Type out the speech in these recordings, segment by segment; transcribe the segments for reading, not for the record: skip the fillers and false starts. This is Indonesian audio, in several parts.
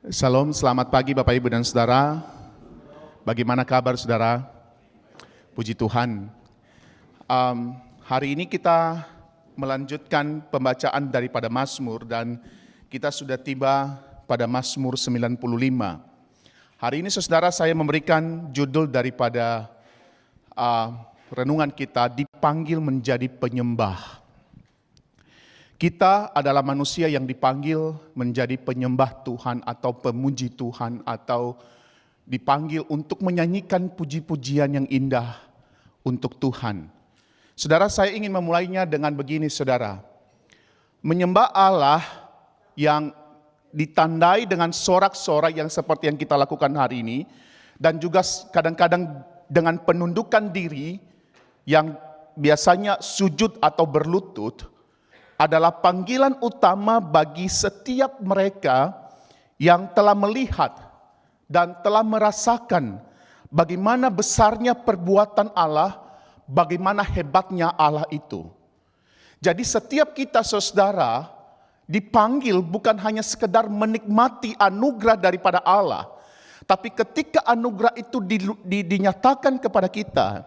Salam, selamat pagi Bapak Ibu dan Saudara. Bagaimana kabar Saudara? Puji Tuhan. Hari ini kita melanjutkan pembacaan daripada Mazmur dan kita sudah tiba pada Mazmur 95. Hari ini Saudara saya memberikan judul daripada renungan kita, dipanggil menjadi penyembah. Kita adalah manusia yang dipanggil menjadi penyembah Tuhan atau pemuji Tuhan atau dipanggil untuk menyanyikan puji-pujian yang indah untuk Tuhan. Saudara, saya ingin memulainya dengan begini saudara. Menyembah Allah yang ditandai dengan sorak-sorak yang seperti yang kita lakukan hari ini dan juga kadang-kadang dengan penundukan diri yang biasanya sujud atau berlutut adalah panggilan utama bagi setiap mereka yang telah melihat dan telah merasakan bagaimana besarnya perbuatan Allah, bagaimana hebatnya Allah itu. Jadi setiap kita saudara dipanggil bukan hanya sekedar menikmati anugerah daripada Allah, tapi ketika anugerah itu dinyatakan kepada kita,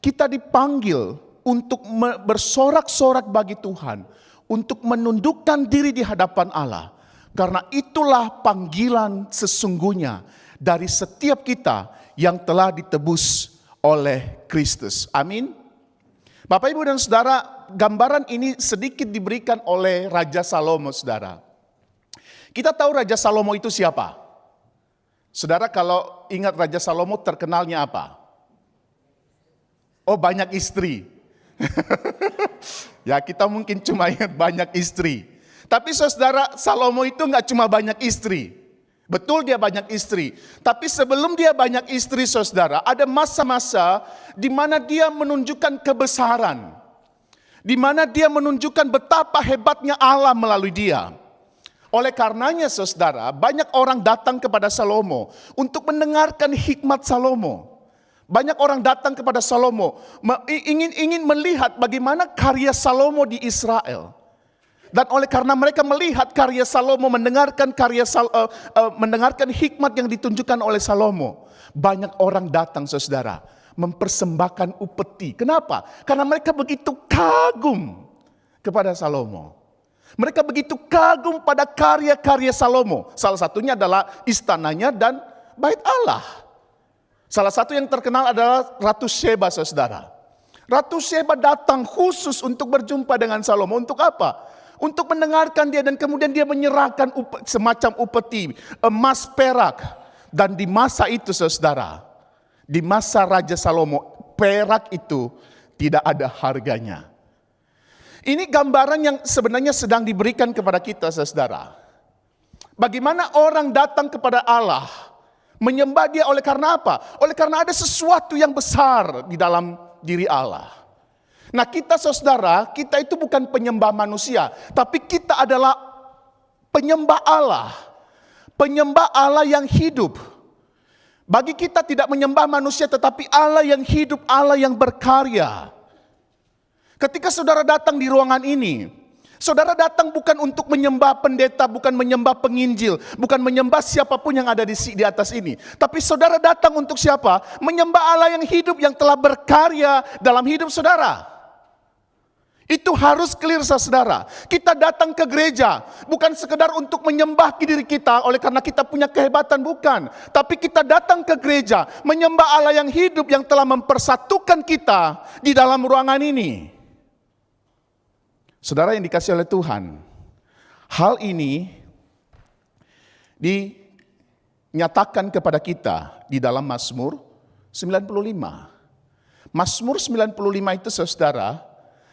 kita dipanggil untuk bersorak-sorak bagi Tuhan, untuk menundukkan diri di hadapan Allah. Karena itulah panggilan sesungguhnya dari setiap kita yang telah ditebus oleh Kristus. Amin. Bapak, Ibu dan Saudara, gambaran ini sedikit diberikan oleh Raja Salomo, Saudara. Kita tahu Raja Salomo itu siapa? Saudara, kalau ingat Raja Salomo terkenalnya apa? Oh, banyak istri. Ya, kita mungkin cuma ingat banyak istri. Tapi saudara, Salomo itu nggak cuma banyak istri. Betul dia banyak istri. Tapi sebelum dia banyak istri saudara, ada masa-masa di mana dia menunjukkan kebesaran. Di mana dia menunjukkan betapa hebatnya Allah melalui dia. Oleh karenanya saudara, banyak orang datang kepada Salomo untuk mendengarkan hikmat Salomo. Banyak orang datang kepada Salomo ingin melihat bagaimana karya Salomo di Israel. Dan oleh karena mereka melihat karya Salomo, mendengarkan hikmat yang ditunjukkan oleh Salomo, banyak orang datang saudara mempersembahkan upeti. Kenapa? Karena mereka begitu kagum kepada Salomo. Mereka begitu kagum pada karya-karya Salomo. Salah satunya adalah istananya dan bait Allah. Salah satu yang terkenal adalah Ratu Sheba, saudara. Ratu Sheba datang khusus untuk berjumpa dengan Salomo. Untuk apa? Untuk mendengarkan dia dan kemudian dia menyerahkan semacam upeti, emas, perak. Dan di masa itu, saudara, di masa Raja Salomo, perak itu tidak ada harganya. Ini gambaran yang sebenarnya sedang diberikan kepada kita, saudara. Bagaimana orang datang kepada Allah, menyembah dia oleh karena apa? Oleh karena ada sesuatu yang besar di dalam diri Allah. Nah kita saudara, kita itu bukan penyembah manusia, tapi kita adalah penyembah Allah. Penyembah Allah yang hidup. Bagi kita tidak menyembah manusia, tetapi Allah yang hidup, Allah yang berkarya. Ketika saudara datang di ruangan ini, saudara datang bukan untuk menyembah pendeta, bukan menyembah penginjil, bukan menyembah siapapun yang ada di atas ini. Tapi saudara datang untuk siapa? Menyembah Allah yang hidup, yang telah berkarya dalam hidup saudara. Itu harus clear saudara. Kita datang ke gereja bukan sekedar untuk menyembah diri kita oleh karena kita punya kehebatan, bukan. Tapi kita datang ke gereja menyembah Allah yang hidup, yang telah mempersatukan kita di dalam ruangan ini. Saudara yang dikasih oleh Tuhan, hal ini dinyatakan kepada kita di dalam Mazmur 95. Mazmur 95 itu saudara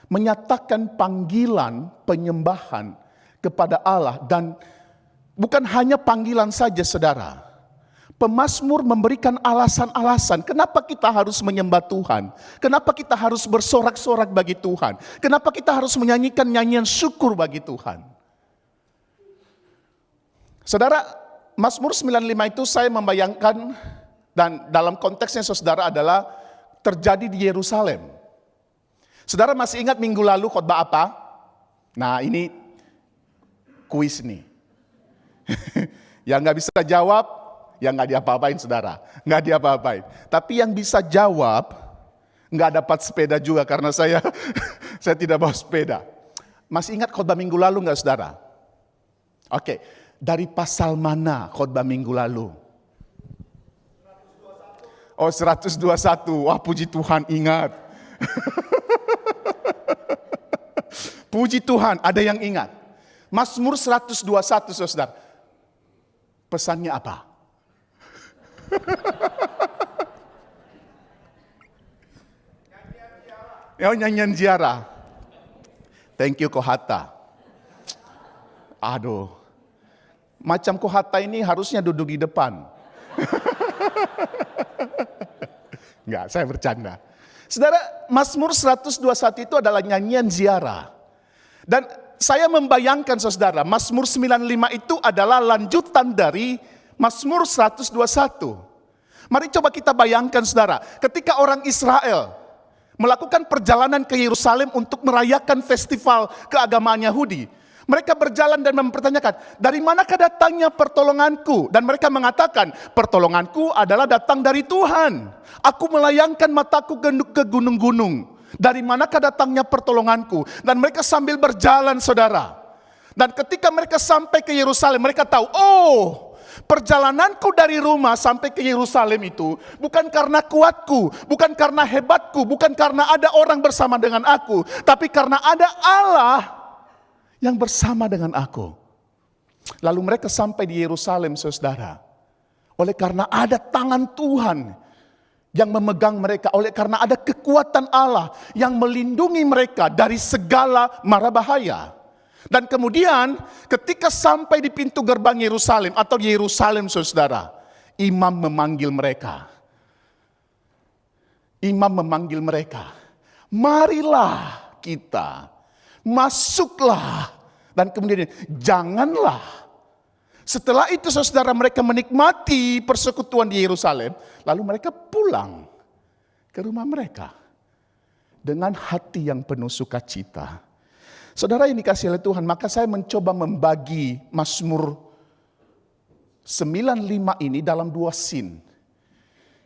menyatakan panggilan penyembahan kepada Allah. Dan bukan hanya panggilan saja saudara. Pemazmur memberikan alasan-alasan kenapa kita harus menyembah Tuhan. Kenapa kita harus bersorak-sorak bagi Tuhan. Kenapa kita harus menyanyikan nyanyian syukur bagi Tuhan. Saudara, Mazmur 95 itu saya membayangkan, dan dalam konteksnya saudara adalah terjadi di Yerusalem. Saudara masih ingat minggu lalu khotbah apa? Nah ini kuis nih. Yang nggak bisa jawab, yang nggak diapa-apain saudara. Nggak diapa-apain. Tapi yang bisa jawab, nggak dapat sepeda juga karena saya saya tidak bawa sepeda. Masih ingat khotbah minggu lalu nggak saudara? Oke, dari pasal mana khotbah minggu lalu? Oh 121, wah puji Tuhan ingat. Puji Tuhan ada yang ingat. Mazmur 121 saudara. Pesannya apa? Nyanyian ziarah. Thank you Kohata. Aduh. Macam Kohata ini harusnya duduk di depan. Enggak, saya bercanda. Saudara, Mazmur 121 itu adalah nyanyian ziarah. Dan saya membayangkan saudara, Mazmur 95 itu adalah lanjutan dari Mazmur 121. Mari coba kita bayangkan saudara, ketika orang Israel melakukan perjalanan ke Yerusalem untuk merayakan festival keagamaan Yahudi. Mereka berjalan dan mempertanyakan, dari manakah datangnya pertolonganku? Dan mereka mengatakan, pertolonganku adalah datang dari Tuhan. Aku melayangkan mataku ke gunung-gunung. Dari manakah datangnya pertolonganku? Dan mereka sambil berjalan saudara. Dan ketika mereka sampai ke Yerusalem, mereka tahu, oh, perjalananku dari rumah sampai ke Yerusalem itu bukan karena kuatku, bukan karena hebatku, bukan karena ada orang bersama dengan aku, tapi karena ada Allah yang bersama dengan aku. Lalu mereka sampai di Yerusalem saudara. Oleh karena ada tangan Tuhan yang memegang mereka, oleh karena ada kekuatan Allah yang melindungi mereka dari segala mara bahaya. Dan kemudian ketika sampai di pintu gerbang Yerusalem atau di Yerusalem saudara, imam memanggil mereka. Imam memanggil mereka. Marilah kita, masuklah. Dan kemudian janganlah. Setelah itu saudara mereka menikmati persekutuan di Yerusalem. Lalu mereka pulang ke rumah mereka. Dengan hati yang penuh sukacita. Saudara yang dikasihi oleh Tuhan, maka saya mencoba membagi Mazmur 95 ini dalam dua scene.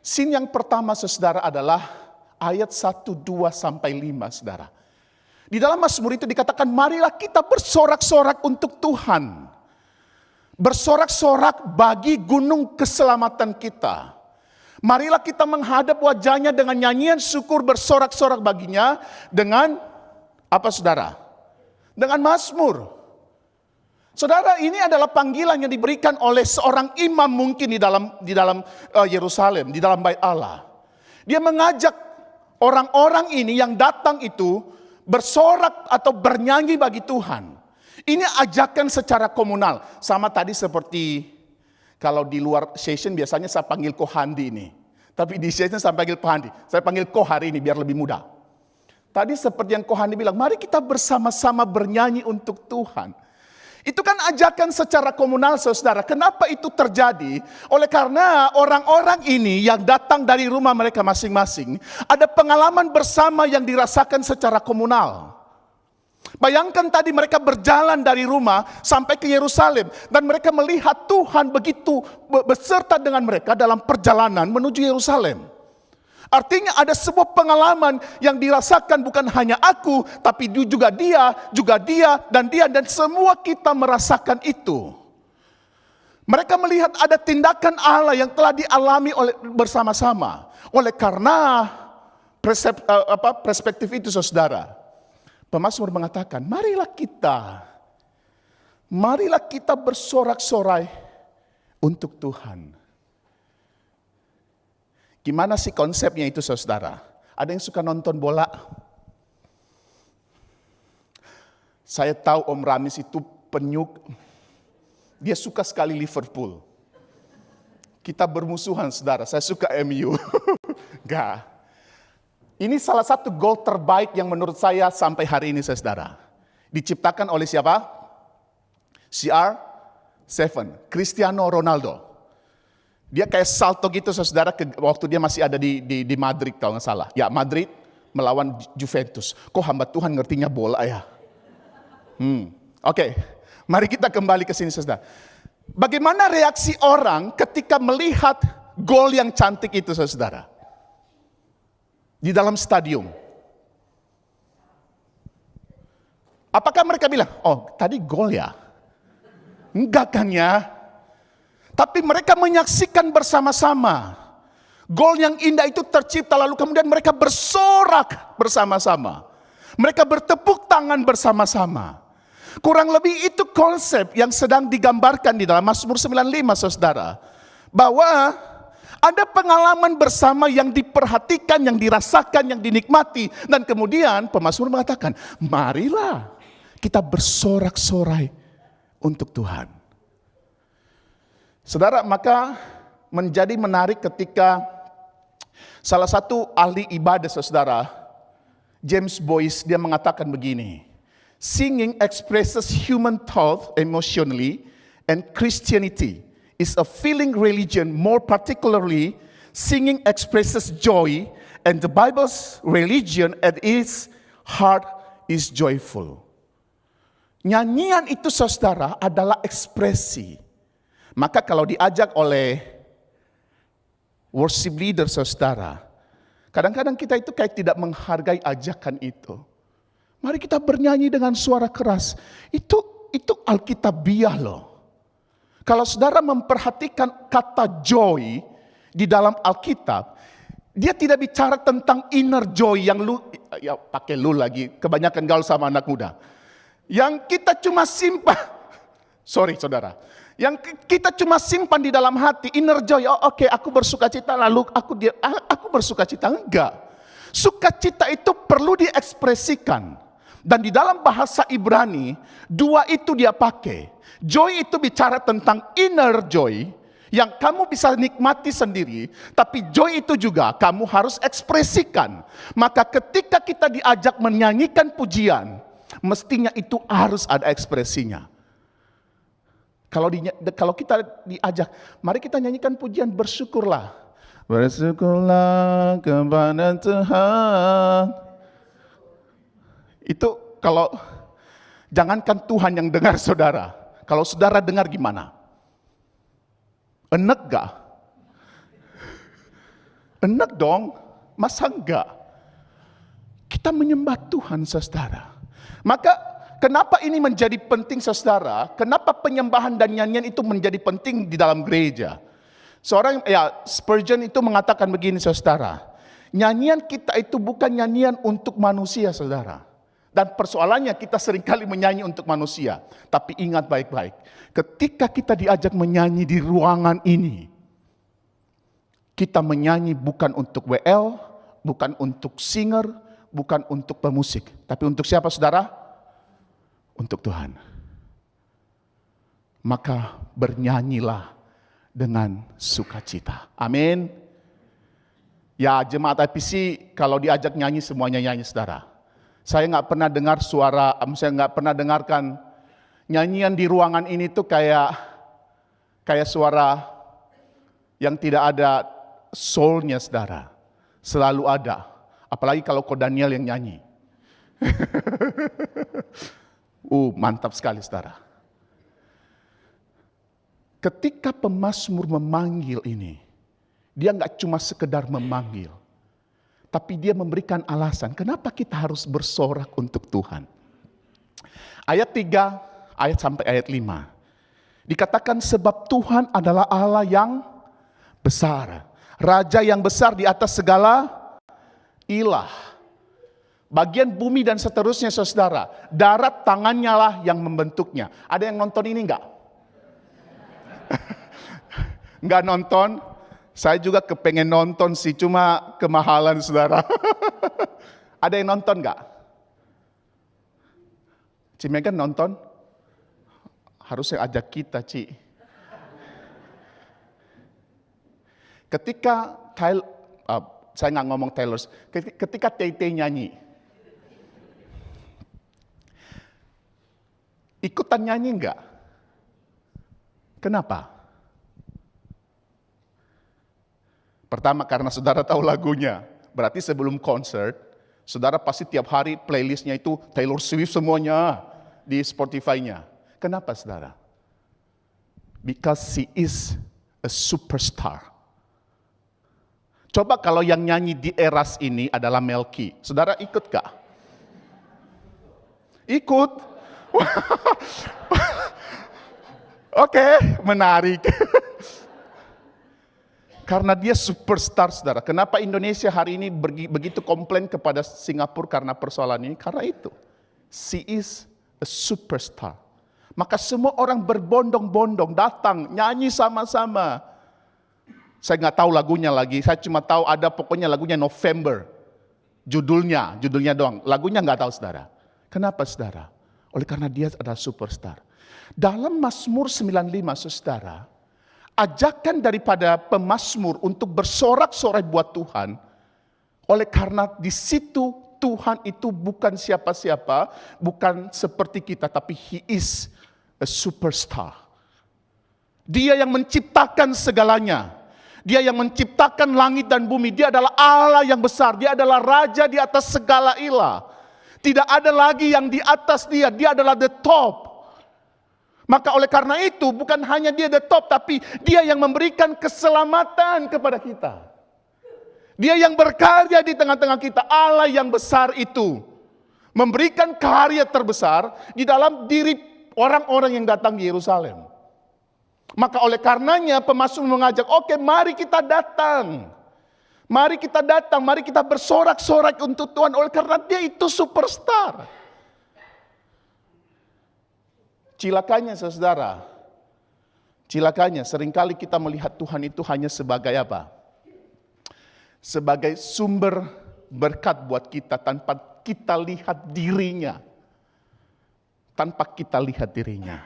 Scene yang pertama saudara adalah ayat 1, 2 sampai 5 saudara. Di dalam Mazmur itu dikatakan, marilah kita bersorak-sorak untuk Tuhan. Bersorak-sorak bagi gunung keselamatan kita. Marilah kita menghadap wajahnya dengan nyanyian syukur, bersorak-sorak baginya dengan apa saudara? Dengan mazmur. Saudara, ini adalah panggilan yang diberikan oleh seorang imam mungkin di dalam Yerusalem, di dalam bait Allah. Dia mengajak orang-orang ini yang datang itu bersorak atau bernyanyi bagi Tuhan. Ini ajakan secara komunal. Sama tadi seperti kalau di luar session biasanya saya panggil Kohandi ini. Tapi di session saya panggil Kohandi. Saya panggil Koh hari ini biar lebih mudah. Tadi seperti yang Kohani bilang, mari kita bersama-sama bernyanyi untuk Tuhan. Itu kan ajakan secara komunal saudara. Kenapa itu terjadi? Oleh karena orang-orang ini yang datang dari rumah mereka masing-masing, ada pengalaman bersama yang dirasakan secara komunal. Bayangkan tadi mereka berjalan dari rumah sampai ke Yerusalem. Dan mereka melihat Tuhan begitu beserta dengan mereka dalam perjalanan menuju Yerusalem. Artinya ada sebuah pengalaman yang dirasakan bukan hanya aku, tapi juga dia, dan semua kita merasakan itu. Mereka melihat ada tindakan Allah yang telah dialami bersama-sama. Oleh karena perspektif itu saudara, pemazmur mengatakan, marilah kita bersorak-sorai untuk Tuhan. Gimana sih konsepnya itu saudara? Ada yang suka nonton bola? Saya tahu Om Ramis itu penyuk. Dia suka sekali Liverpool. Kita bermusuhan saudara, saya suka MU. Enggak. Ini salah satu gol terbaik yang menurut saya sampai hari ini saudara. Diciptakan oleh siapa? CR7, Cristiano Ronaldo. Dia kayak salto gitu saudara waktu dia masih ada di Madrid kalau nggak salah. Ya Madrid melawan Juventus. Kok hamba Tuhan ngertinya bola ya? Oke. Mari kita kembali ke sini saudara. Bagaimana reaksi orang ketika melihat gol yang cantik itu, saudara? Di dalam stadium. Apakah mereka bilang, oh tadi gol ya? Enggak kan ya? Tapi mereka menyaksikan bersama-sama. Gol yang indah itu tercipta, lalu kemudian mereka bersorak bersama-sama. Mereka bertepuk tangan bersama-sama. Kurang lebih itu konsep yang sedang digambarkan di dalam Mazmur 95, saudara. Bahwa ada pengalaman bersama yang diperhatikan, yang dirasakan, yang dinikmati. Dan kemudian pemazmur mengatakan, marilah kita bersorak-sorai untuk Tuhan. Saudara, maka menjadi menarik ketika salah satu ahli ibadah, saudara, James Boyce, dia mengatakan begini. Singing expresses human thought emotionally, and Christianity is a feeling religion. More particularly, singing expresses joy, and the Bible's religion at its heart is joyful. Nyanyian itu, saudara, adalah ekspresi. Maka kalau diajak oleh worship leader, saudara, kadang-kadang kita itu kayak tidak menghargai ajakan itu. Mari kita bernyanyi dengan suara keras. Itu alkitabiah loh. Kalau saudara memperhatikan kata joy di dalam Alkitab, dia tidak bicara tentang inner joy yang ya pakai lu lagi, kebanyakan gaul sama anak muda. Yang kita cuma simpan, sorry saudara, yang kita cuma simpan di dalam hati, inner joy, oh oke, aku bersuka cita lalu aku bersuka cita. Enggak. Sukacita itu perlu diekspresikan. Dan di dalam bahasa Ibrani, dua itu dia pakai. Joy itu bicara tentang inner joy, yang kamu bisa nikmati sendiri, tapi joy itu juga kamu harus ekspresikan. Maka ketika kita diajak menyanyikan pujian, mestinya itu harus ada ekspresinya. Kalau kita diajak, mari kita nyanyikan pujian, bersyukurlah. Bersyukurlah kepada Tuhan. Itu kalau, jangankan Tuhan yang dengar saudara. Kalau saudara dengar gimana? Enek gak? Enek dong, masa enggak? Kita menyembah Tuhan, saudara. Maka kenapa ini menjadi penting, saudara? Kenapa penyembahan dan nyanyian itu menjadi penting di dalam gereja? Spurgeon itu mengatakan begini, saudara. Nyanyian kita itu bukan nyanyian untuk manusia, saudara. Dan persoalannya kita seringkali menyanyi untuk manusia. Tapi ingat baik-baik, ketika kita diajak menyanyi di ruangan ini, kita menyanyi bukan untuk WL, bukan untuk singer, bukan untuk pemusik. Tapi untuk siapa, saudara? Untuk Tuhan. Maka bernyanyilah dengan sukacita. Amin. Ya, jemaat IPC kalau diajak nyanyi semuanya nyanyi, saudara. Saya nggak pernah dengar saya nggak pernah dengarkan nyanyian di ruangan ini tuh kayak suara yang tidak ada soul-nya, saudara. Selalu ada. Apalagi kalau Ko Daniel yang nyanyi. Mantap sekali, saudara. Ketika pemazmur memanggil ini, dia nggak cuma sekedar memanggil, tapi dia memberikan alasan kenapa kita harus bersorak untuk Tuhan. Ayat 3, ayat sampai ayat 5. Dikatakan sebab Tuhan adalah Allah yang besar. Raja yang besar di atas segala ilah. Bagian bumi dan seterusnya, saudara. Darat tangannya lah yang membentuknya. Ada yang nonton ini enggak? Enggak nonton? Saya juga kepengen nonton sih, cuma kemahalan, saudara. Ada yang nonton gak? Ci Megan nonton? Harusnya ajak kita, Ci. Ketika saya nggak ngomong Taylor, ketika Tay-Tay nyanyi, ikutan nyanyi nggak? Kenapa? Pertama, karena saudara tahu lagunya. Berarti sebelum konser, saudara pasti tiap hari playlistnya itu Taylor Swift semuanya di Spotify-nya. Kenapa, saudara? Because she is a superstar. Coba kalau yang nyanyi di Eras ini adalah Melky. Saudara ikut gak? Ikut. Oke, menarik. Karena dia superstar, saudara. Kenapa Indonesia hari ini begitu komplain kepada Singapura karena persoalan ini? Karena itu. She is a superstar. Maka semua orang berbondong-bondong datang, nyanyi sama-sama. Saya nggak tahu lagunya lagi, saya cuma tahu ada pokoknya lagunya November. Judulnya doang. Lagunya nggak tahu, saudara. Kenapa, saudara? Oleh karena dia adalah superstar. Dalam Mazmur 95, saudara, ajakan daripada pemazmur untuk bersorak-sorai buat Tuhan, oleh karena di situ Tuhan itu bukan siapa-siapa, bukan seperti kita, tapi He is a superstar. Dia yang menciptakan segalanya. Dia yang menciptakan langit dan bumi. Dia adalah Allah yang besar. Dia adalah Raja di atas segala ilah. Tidak ada lagi yang di atas dia. Dia adalah the top. Maka oleh karena itu bukan hanya dia the top, tapi dia yang memberikan keselamatan kepada kita. Dia yang berkarya di tengah-tengah kita. Allah yang besar itu memberikan karya terbesar di dalam diri orang-orang yang datang di Yerusalem. Maka oleh karenanya pemazmur mengajak, oke, mari kita datang. Mari kita datang, mari kita bersorak-sorak untuk Tuhan. Oleh karena dia itu superstar. Cilakanya, saudara. Cilakanya seringkali kita melihat Tuhan itu hanya sebagai apa? Sebagai sumber berkat buat kita tanpa kita lihat dirinya. Tanpa kita lihat dirinya.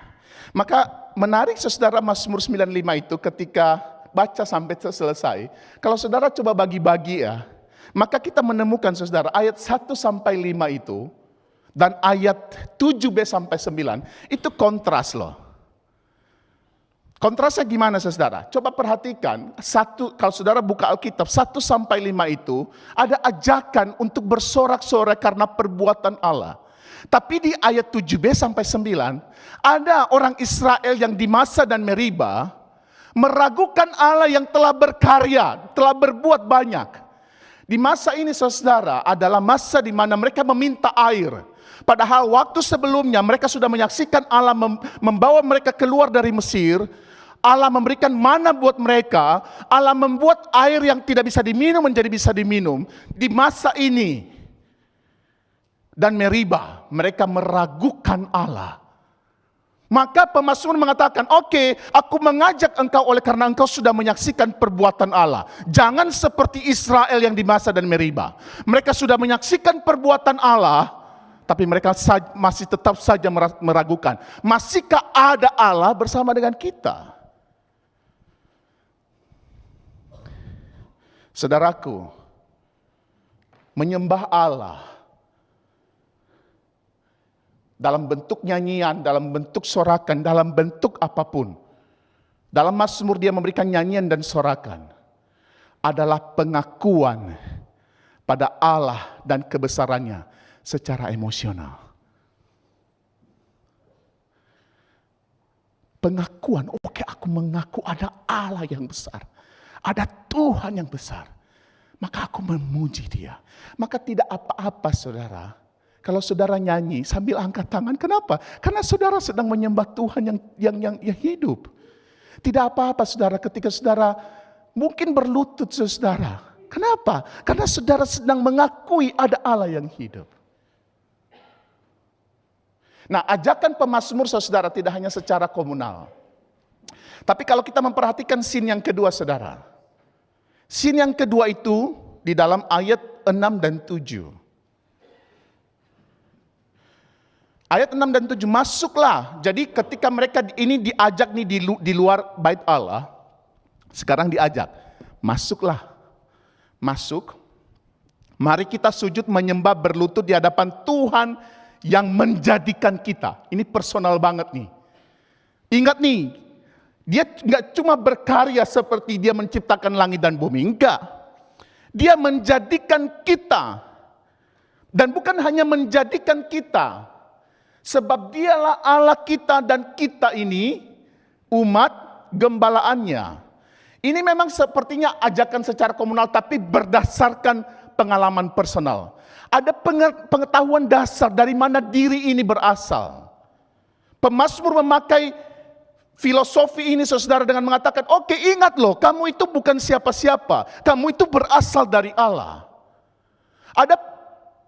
Maka menarik, saudara, Mazmur 95 itu ketika baca sampai selesai. Kalau saudara coba bagi-bagi ya. Maka kita menemukan, saudara, ayat 1 sampai 5 itu. Dan ayat 7b sampai 9 itu kontras loh. Kontrasnya gimana, saudara? Coba perhatikan, kalau saudara buka Alkitab 1 sampai 5 itu ada ajakan untuk bersorak-sorai karena perbuatan Allah. Tapi di ayat 7b sampai 9 ada orang Israel yang di Masa dan Meriba meragukan Allah yang telah berkarya, telah berbuat banyak. Di masa ini, saudara, adalah masa di mana mereka meminta air. Padahal waktu sebelumnya mereka sudah menyaksikan Allah membawa mereka keluar dari Mesir. Allah memberikan mana buat mereka. Allah membuat air yang tidak bisa diminum menjadi bisa diminum. Di masa ini dan Meriba, mereka meragukan Allah. Maka pemazmur mengatakan, oke, aku mengajak engkau oleh karena engkau sudah menyaksikan perbuatan Allah. Jangan seperti Israel yang di Masa dan Meriba. Mereka sudah menyaksikan perbuatan Allah, tapi mereka masih tetap saja meragukan. Masihkah ada Allah bersama dengan kita? Saudaraku, menyembah Allah dalam bentuk nyanyian, dalam bentuk sorakan, dalam bentuk apapun. Dalam Mazmur dia memberikan nyanyian dan sorakan. Adalah pengakuan pada Allah dan kebesarannya secara emosional. Pengakuan, oke, aku mengaku ada Allah yang besar. Ada Tuhan yang besar. Maka aku memuji dia. Maka tidak apa-apa, saudara, kalau saudara nyanyi sambil angkat tangan. Kenapa? Karena saudara sedang menyembah Tuhan yang hidup. Tidak apa-apa, saudara, ketika saudara mungkin berlutut, saudara. Kenapa? Karena saudara sedang mengakui ada Allah yang hidup. Nah, ajakan pemazmur, saudara, tidak hanya secara komunal. Tapi kalau kita memperhatikan scene yang kedua, saudara. Scene yang kedua itu di dalam ayat 6 dan 7. Ayat 6 dan 7, masuklah. Jadi ketika mereka ini diajak nih di luar bait Allah, sekarang diajak, masuklah. Masuk. Mari kita sujud menyembah berlutut di hadapan Tuhan yang menjadikan kita. Ini personal banget nih. Ingat nih, dia nggak cuma berkarya seperti dia menciptakan langit dan bumi, enggak. Dia menjadikan kita. Dan bukan hanya menjadikan kita, sebab dialah Allah kita dan kita ini umat gembalaannya. Ini memang sepertinya ajakan secara komunal tapi berdasarkan pengalaman personal. Ada pengetahuan dasar dari mana diri ini berasal. Pemazmur memakai filosofi ini saudara dengan mengatakan, oke, ingat loh, kamu itu bukan siapa-siapa. Kamu itu berasal dari Allah. Ada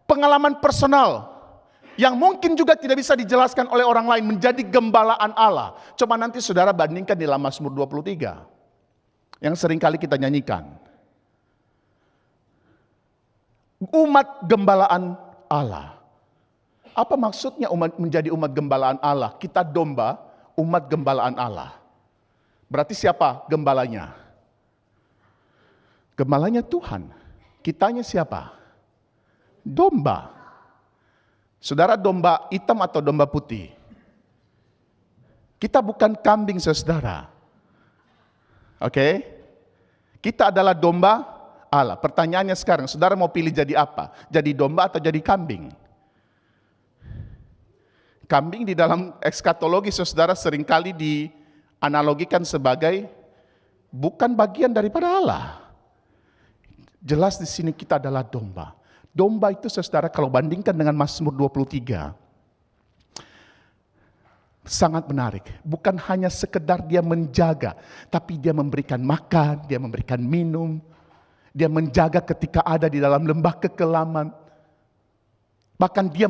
pengalaman personal yang mungkin juga tidak bisa dijelaskan oleh orang lain menjadi gembalaan Allah. Coba nanti saudara bandingkan di dalam Mazmur 23 yang seringkali kita nyanyikan. Umat gembalaan Allah. Apa maksudnya menjadi umat gembalaan Allah? Kita domba umat gembalaan Allah. Berarti siapa gembalanya? Gembalanya Tuhan. Kitanya siapa? Domba. Saudara, domba hitam atau domba putih? Kita bukan kambing, saudara. Oke? Kita adalah domba Allah. Pertanyaannya sekarang, saudara mau pilih jadi apa? Jadi domba atau jadi kambing? Kambing di dalam ekskatologi saudara seringkali dianalogikan sebagai bukan bagian daripada Allah. Jelas di sini kita adalah domba. Domba itu saudara kalau bandingkan dengan Mazmur 23, sangat menarik. Bukan hanya sekedar dia menjaga, tapi dia memberikan makan, dia memberikan minum, dia menjaga ketika ada di dalam lembah kekelaman. Bahkan dia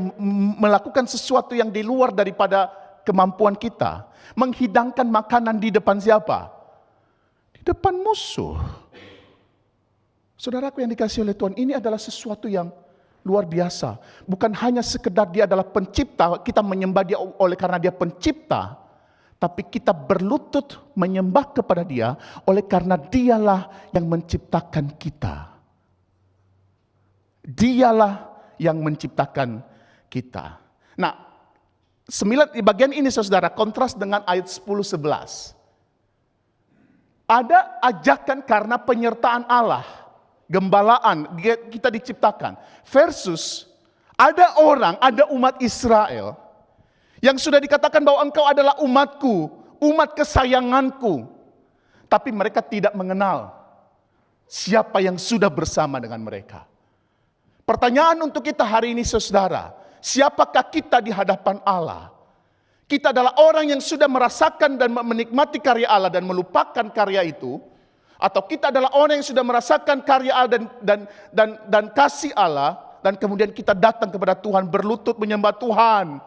melakukan sesuatu yang di luar daripada kemampuan kita. Menghidangkan makanan di depan siapa? Di depan musuh. Saudaraku yang dikasihi oleh Tuhan, ini adalah sesuatu yang luar biasa. Bukan hanya sekedar dia adalah pencipta, kita menyembah dia oleh karena dia pencipta. Tapi kita berlutut menyembah kepada dia oleh karena dialah yang menciptakan kita. Dialah yang menciptakan kita. Nah, di bagian ini saudara kontras dengan ayat 10-11. Ada ajakan karena penyertaan Allah, gembalaan, kita diciptakan. Versus ada umat Israel yang sudah dikatakan bahwa engkau adalah umatku, umat kesayanganku. Tapi mereka tidak mengenal siapa yang sudah bersama dengan mereka. Pertanyaan untuk kita hari ini saudara, siapakah kita di hadapan Allah? Kita adalah orang yang sudah merasakan dan menikmati karya Allah dan melupakan karya itu, atau kita adalah orang yang sudah merasakan karya Allah dan kasih Allah, dan kemudian kita datang kepada Tuhan berlutut menyembah Tuhan.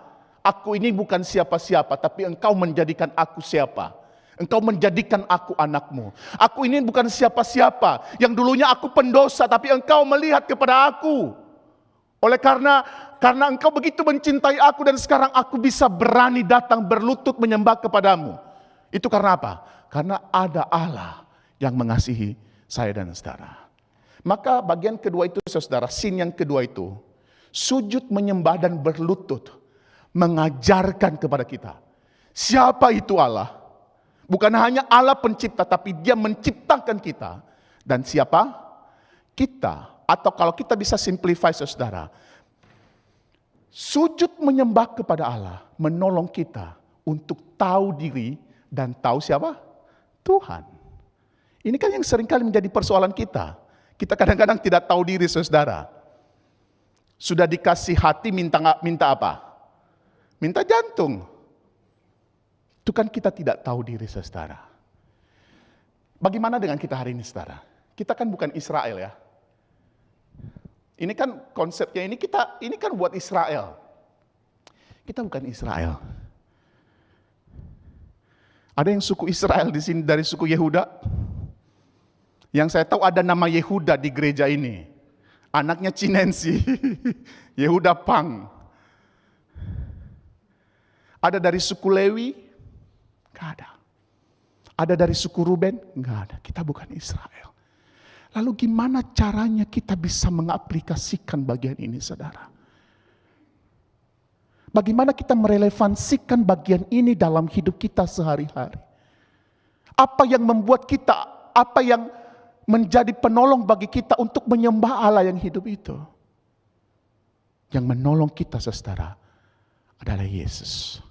Aku ini bukan siapa-siapa, tapi engkau menjadikan aku siapa. Engkau menjadikan aku anakmu. Aku ini bukan siapa-siapa. Yang dulunya aku pendosa, tapi engkau melihat kepada aku. Oleh karena engkau begitu mencintai aku dan sekarang aku bisa berani datang berlutut menyembah kepadamu. Itu karena apa? Karena ada Allah yang mengasihi saya dan saudara. Maka bagian kedua itu saudara, scene yang kedua itu, sujud menyembah dan berlutut mengajarkan kepada kita. Siapa itu Allah? Bukan hanya Allah pencipta, tapi dia menciptakan kita. Dan siapa? Kita. Atau kalau kita bisa simplify saudara, sujud menyembah kepada Allah menolong kita untuk tahu diri dan tahu siapa? Tuhan. Ini kan yang seringkali menjadi persoalan kita. Kita kadang-kadang tidak tahu diri saudara. Sudah dikasih hati minta apa? Minta jantung. Itu kan kita tidak tahu diri saudara. Bagaimana dengan kita hari ini saudara? Kita kan bukan Israel ya. Ini kan konsepnya ini kan buat Israel. Kita bukan Israel. Ada yang suku Israel di sini dari suku Yehuda? Yang saya tahu ada nama Yehuda di gereja ini. Anaknya Cinensi. Yehuda Pang. Ada dari suku Lewi? Enggak ada. Ada dari suku Ruben? Enggak ada. Kita bukan Israel. Lalu gimana caranya kita bisa mengaplikasikan bagian ini saudara? Bagaimana kita merelevansikan bagian ini dalam hidup kita sehari-hari? Apa yang membuat kita, apa yang menjadi penolong bagi kita untuk menyembah Allah yang hidup itu? Yang menolong kita saudara adalah Yesus.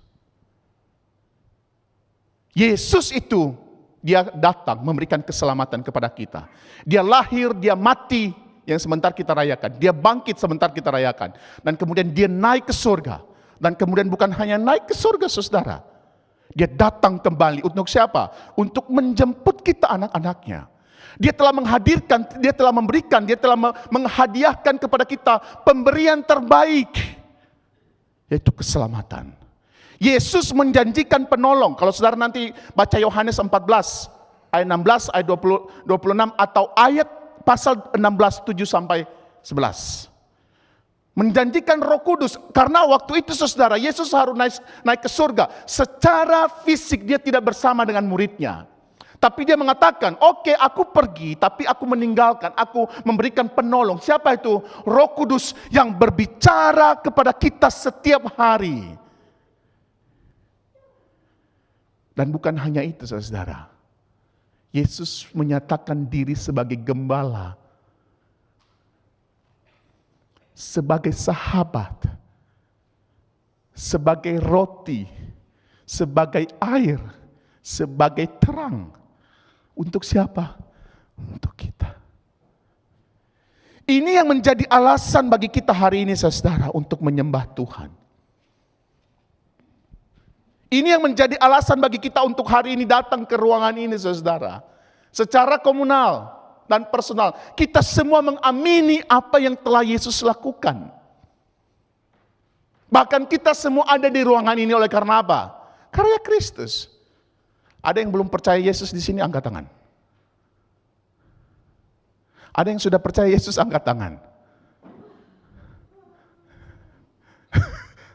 Yesus itu Dia datang memberikan keselamatan kepada kita. Dia lahir, dia mati yang sebentar kita rayakan. Dia bangkit sebentar kita rayakan. Dan kemudian dia naik ke surga. Dan kemudian bukan hanya naik ke surga saudara. Dia datang kembali untuk siapa? Untuk menjemput kita anak-anaknya. Dia telah menghadirkan, dia telah memberikan, dia telah menghadiahkan kepada kita pemberian terbaik. Yaitu keselamatan. Yesus menjanjikan penolong. Kalau saudara nanti baca Yohanes 14, ayat 16, ayat 26, atau ayat pasal 16, 7 sampai 11. Menjanjikan Roh Kudus. Karena waktu itu saudara, Yesus harus naik ke surga. Secara fisik dia tidak bersama dengan muridnya. Tapi dia mengatakan, oke, aku pergi, tapi aku meninggalkan, aku memberikan penolong. Siapa itu? Roh Kudus yang berbicara kepada kita setiap hari. Dan bukan hanya itu saudara. Yesus menyatakan diri sebagai gembala. Sebagai sahabat. Sebagai roti. Sebagai air. Sebagai terang. Untuk siapa? Untuk kita. Ini yang menjadi alasan bagi kita hari ini saudara untuk menyembah Tuhan. Ini yang menjadi alasan bagi kita untuk hari ini datang ke ruangan ini saudara. Secara komunal dan personal. Kita semua mengamini apa yang telah Yesus lakukan. Bahkan kita semua ada di ruangan ini oleh karena apa? Karya Kristus. Ada yang belum percaya Yesus di sini, angkat tangan. Ada yang sudah percaya Yesus, angkat tangan.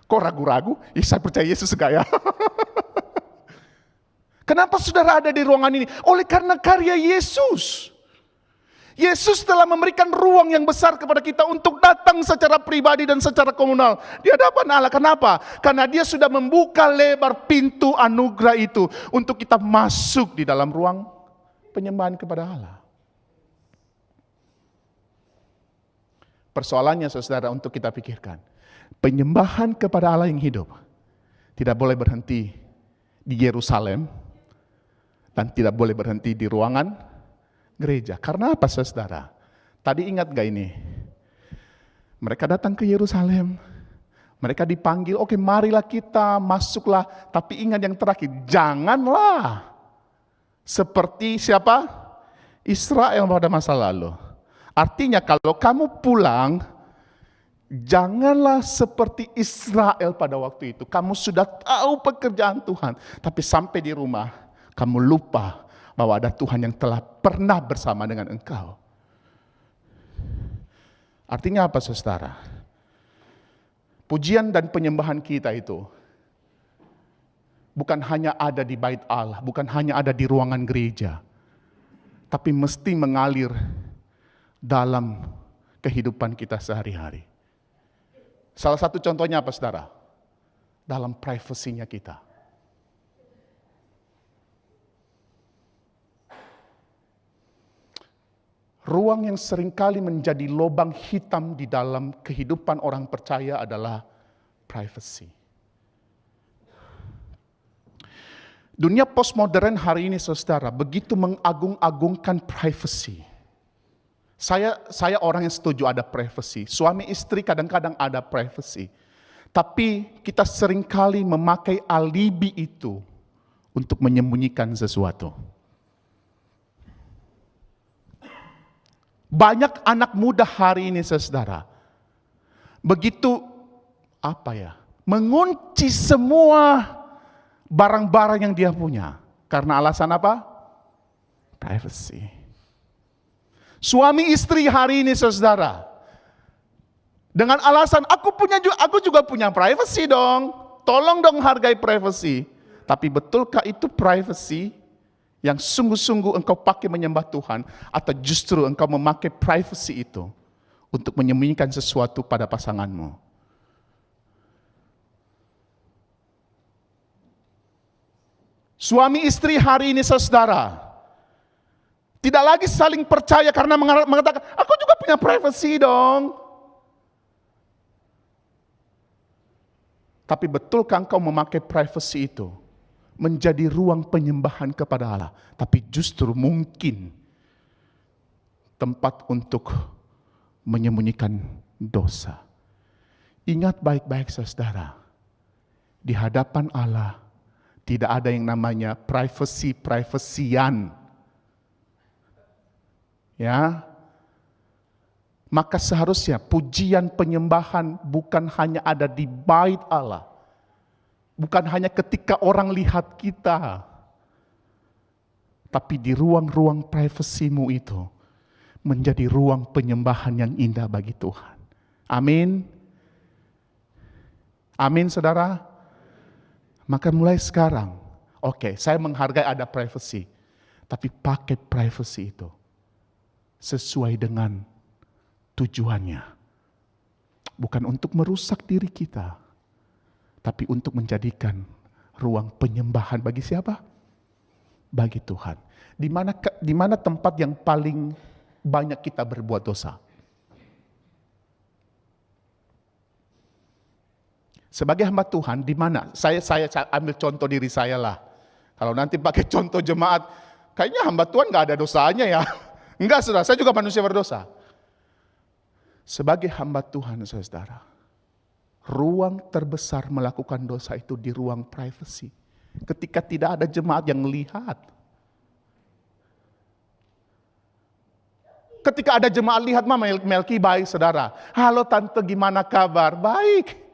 Kok ragu-ragu? Saya percaya Yesus enggak ya? Kenapa saudara ada di ruangan ini? Oleh karena karya Yesus. Yesus telah memberikan ruang yang besar kepada kita untuk datang secara pribadi dan secara komunal di hadapan Allah. Kenapa? Karena dia sudah membuka lebar pintu anugerah itu untuk kita masuk di dalam ruang penyembahan kepada Allah. Persoalannya saudara untuk kita pikirkan. Penyembahan kepada Allah yang hidup tidak boleh berhenti di Yerusalem dan tidak boleh berhenti di ruangan gereja. Karena apa saudara? Tadi ingat gak ini? Mereka datang ke Yerusalem, mereka dipanggil, oke marilah kita masuklah. Tapi ingat yang terakhir, janganlah seperti siapa? Israel pada masa lalu. Artinya kalau kamu pulang, janganlah seperti Israel pada waktu itu. Kamu sudah tahu pekerjaan Tuhan, tapi sampai di rumah, kamu lupa bahwa ada Tuhan yang telah pernah bersama dengan engkau. Artinya apa saudara? Pujian dan penyembahan kita itu bukan hanya ada di bait Allah, bukan hanya ada di ruangan gereja, tapi mesti mengalir dalam kehidupan kita sehari-hari. Salah satu contohnya apa saudara? Dalam privasinya kita. Ruang yang seringkali menjadi lubang hitam di dalam kehidupan orang percaya adalah privacy. Dunia postmodern hari ini saudara begitu mengagung-agungkan privacy. Saya orang yang setuju ada privacy. Suami istri kadang-kadang ada privacy. Tapi kita seringkali memakai alibi itu untuk menyembunyikan sesuatu. Banyak anak muda hari ini saudara, begitu mengunci semua barang-barang yang dia punya. Karena alasan apa? Privacy. Suami istri hari ini saudara, dengan alasan aku juga punya privacy dong. Tolong dong hargai privacy. Tapi betulkah itu privacy yang sungguh-sungguh engkau pakai menyembah Tuhan, atau justru engkau memakai privacy itu untuk menyembunyikan sesuatu pada pasanganmu? Suami istri hari ini saudara, tidak lagi saling percaya karena mengatakan, aku juga punya privacy dong. Tapi betulkah engkau memakai privacy itu menjadi ruang penyembahan kepada Allah, tapi justru mungkin tempat untuk menyembunyikan dosa. Ingat baik-baik saudara, di hadapan Allah tidak ada yang namanya privasi-privasian. Ya. Maka seharusnya pujian penyembahan bukan hanya ada di bait Allah. Bukan hanya ketika orang lihat kita. Tapi di ruang-ruang privasimu itu menjadi ruang penyembahan yang indah bagi Tuhan. Amin. Amin saudara. Maka mulai sekarang, saya menghargai ada privacy. Tapi pakai privacy itu sesuai dengan tujuannya. Bukan untuk merusak diri kita, tapi untuk menjadikan ruang penyembahan bagi siapa? Bagi Tuhan. Di mana tempat yang paling banyak kita berbuat dosa? Sebagai hamba Tuhan, di mana? Saya ambil contoh diri saya lah. Kalau nanti pakai contoh jemaat, kayaknya hamba Tuhan gak ada dosanya ya. Enggak saudara, saya juga manusia berdosa. Sebagai hamba Tuhan saudara, ruang terbesar melakukan dosa itu di ruang privasi. Ketika tidak ada jemaat yang melihat. Ketika ada jemaat lihat, Mama Melki baik saudara. Halo tante, gimana kabar? Baik.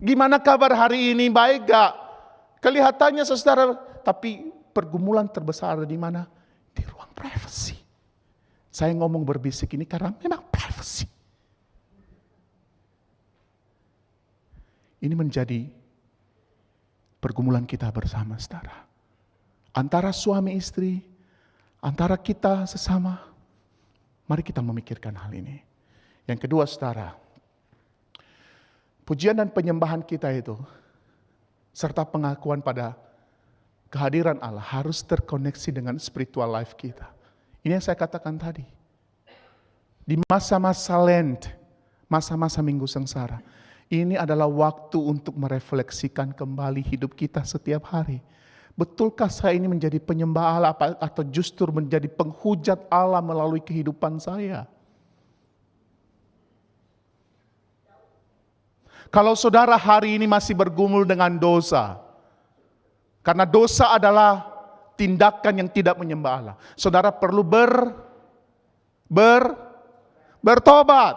Gimana kabar hari ini? Baik gak? Kelihatannya saudara, tapi pergumulan terbesar ada di mana? Di ruang privasi. Saya ngomong berbisik ini karena memang privacy. Ini menjadi pergumulan kita bersama saudara. Antara suami istri, antara kita sesama. Mari kita memikirkan hal ini. Yang kedua saudara, pujian dan penyembahan kita itu, serta pengakuan pada kehadiran Allah harus terkoneksi dengan spiritual life kita. Ini yang saya katakan tadi. Di masa-masa Lent, masa-masa Minggu Sengsara, ini adalah waktu untuk merefleksikan kembali hidup kita setiap hari. Betulkah saya ini menjadi penyembah Allah atau justru menjadi penghujat Allah melalui kehidupan saya? Kalau saudara hari ini masih bergumul dengan dosa, karena dosa adalah tindakan yang tidak menyembah Allah, saudara perlu bertobat.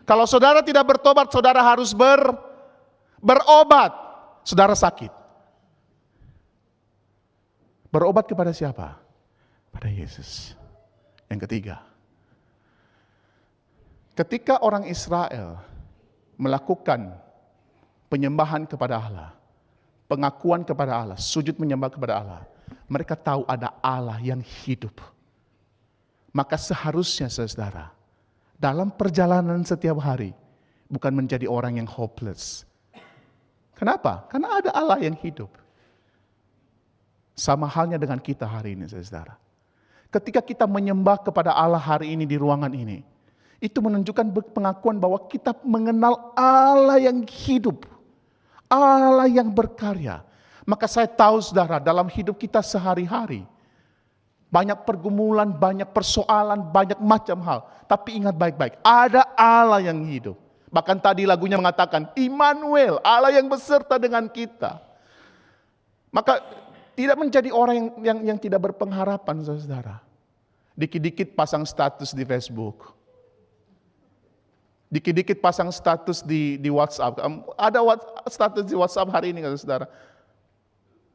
Kalau saudara tidak bertobat, saudara harus berobat. Saudara sakit. Berobat kepada siapa? Pada Yesus. Yang ketiga, ketika orang Israel melakukan penyembahan kepada Allah, pengakuan kepada Allah, sujud menyembah kepada Allah, mereka tahu ada Allah yang hidup. Maka seharusnya saudara, dalam perjalanan setiap hari, bukan menjadi orang yang hopeless. Kenapa? Karena ada Allah yang hidup. Sama halnya dengan kita hari ini saudara. Ketika kita menyembah kepada Allah hari ini di ruangan ini, itu menunjukkan pengakuan bahwa kita mengenal Allah yang hidup. Allah yang berkarya. Maka saya tahu saudara, dalam hidup kita sehari-hari, banyak pergumulan, banyak persoalan, banyak macam hal. Tapi ingat baik-baik, ada Allah yang hidup. Bahkan tadi lagunya mengatakan, Immanuel, Allah yang beserta dengan kita. Maka tidak menjadi orang yang tidak berpengharapan saudara. Dikit-dikit pasang status di Facebook. Dikit-dikit pasang status di WhatsApp. Ada status di WhatsApp hari ini saudara.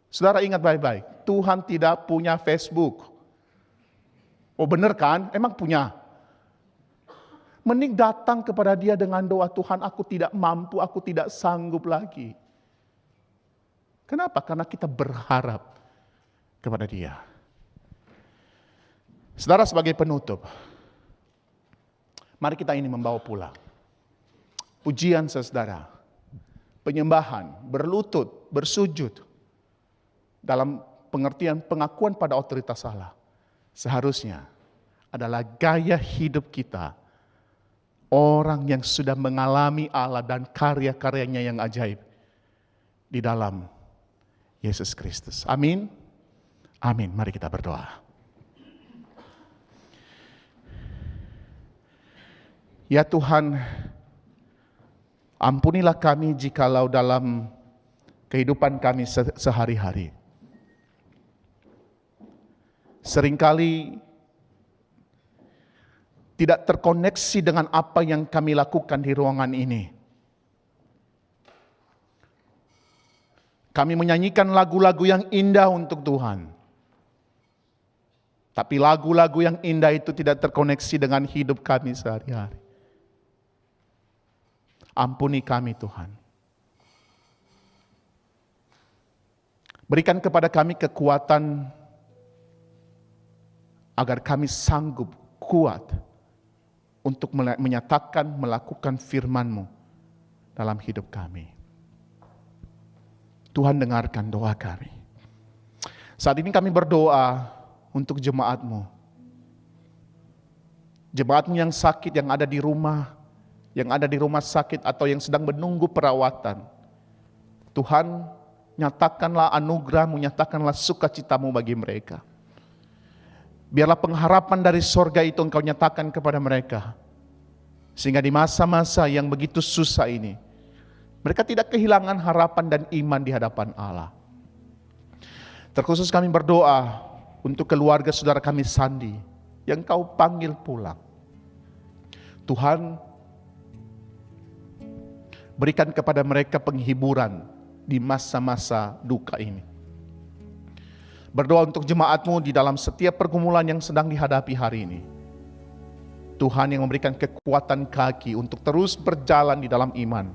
Saudara ingat baik-baik, Tuhan tidak punya Facebook. Oh benar kan? Emang punya. Mending datang kepada Dia dengan doa, Tuhan aku tidak mampu, aku tidak sanggup lagi. Kenapa? Karena kita berharap kepada Dia. Saudara sebagai penutup, mari kita ini membawa pulang. Pujian saudara, penyembahan, berlutut, bersujud, dalam pengertian pengakuan pada otoritas Allah, seharusnya adalah gaya hidup kita, orang yang sudah mengalami Allah dan karya-karyanya yang ajaib di dalam Yesus Kristus. Amin. Amin. Mari kita berdoa. Ya Tuhan, ampunilah kami jikalau dalam kehidupan kami sehari-hari seringkali tidak terkoneksi dengan apa yang kami lakukan di ruangan ini. Kami menyanyikan lagu-lagu yang indah untuk Tuhan. Tapi lagu-lagu yang indah itu tidak terkoneksi dengan hidup kami sehari-hari. Ampuni kami Tuhan. Berikan kepada kami kekuatan agar kami sanggup, kuat untuk menyatakan, melakukan firman-Mu dalam hidup kami. Tuhan dengarkan doa kami. Saat ini kami berdoa untuk jemaat-Mu. Jemaat-Mu yang sakit, yang ada di rumah, yang ada di rumah sakit atau yang sedang menunggu perawatan. Tuhan, nyatakanlah anugerah-Mu, nyatakanlah sukacita-Mu bagi mereka. Biarlah pengharapan dari sorga itu Engkau nyatakan kepada mereka. Sehingga di masa-masa yang begitu susah ini, mereka tidak kehilangan harapan dan iman di hadapan Allah. Terkhusus kami berdoa untuk keluarga saudara kami Sandi, yang Kau panggil pulang. Tuhan, berikan kepada mereka penghiburan di masa-masa duka ini. Berdoa untuk jemaat-Mu di dalam setiap pergumulan yang sedang dihadapi hari ini. Tuhan yang memberikan kekuatan kaki untuk terus berjalan di dalam iman.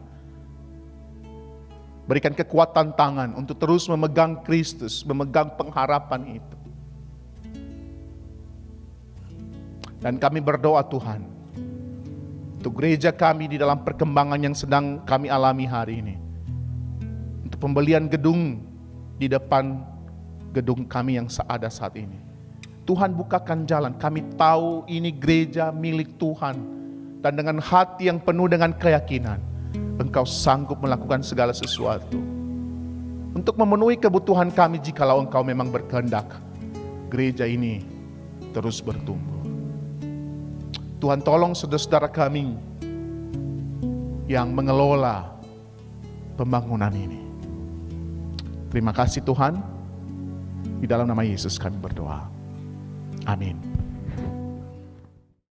Berikan kekuatan tangan untuk terus memegang Kristus, memegang pengharapan itu. Dan kami berdoa Tuhan, untuk gereja kami di dalam perkembangan yang sedang kami alami hari ini. Untuk pembelian gedung di depan gedung kami yang ada saat ini. Tuhan bukakan jalan, kami tahu ini gereja milik Tuhan. Dan dengan hati yang penuh dengan keyakinan, Engkau sanggup melakukan segala sesuatu. Untuk memenuhi kebutuhan kami jikalau Engkau memang berkehendak, gereja ini terus bertumbuh. Tuhan tolong saudara-saudara kami yang mengelola pembangunan ini. Terima kasih Tuhan. Di dalam nama Yesus kami berdoa. Amin.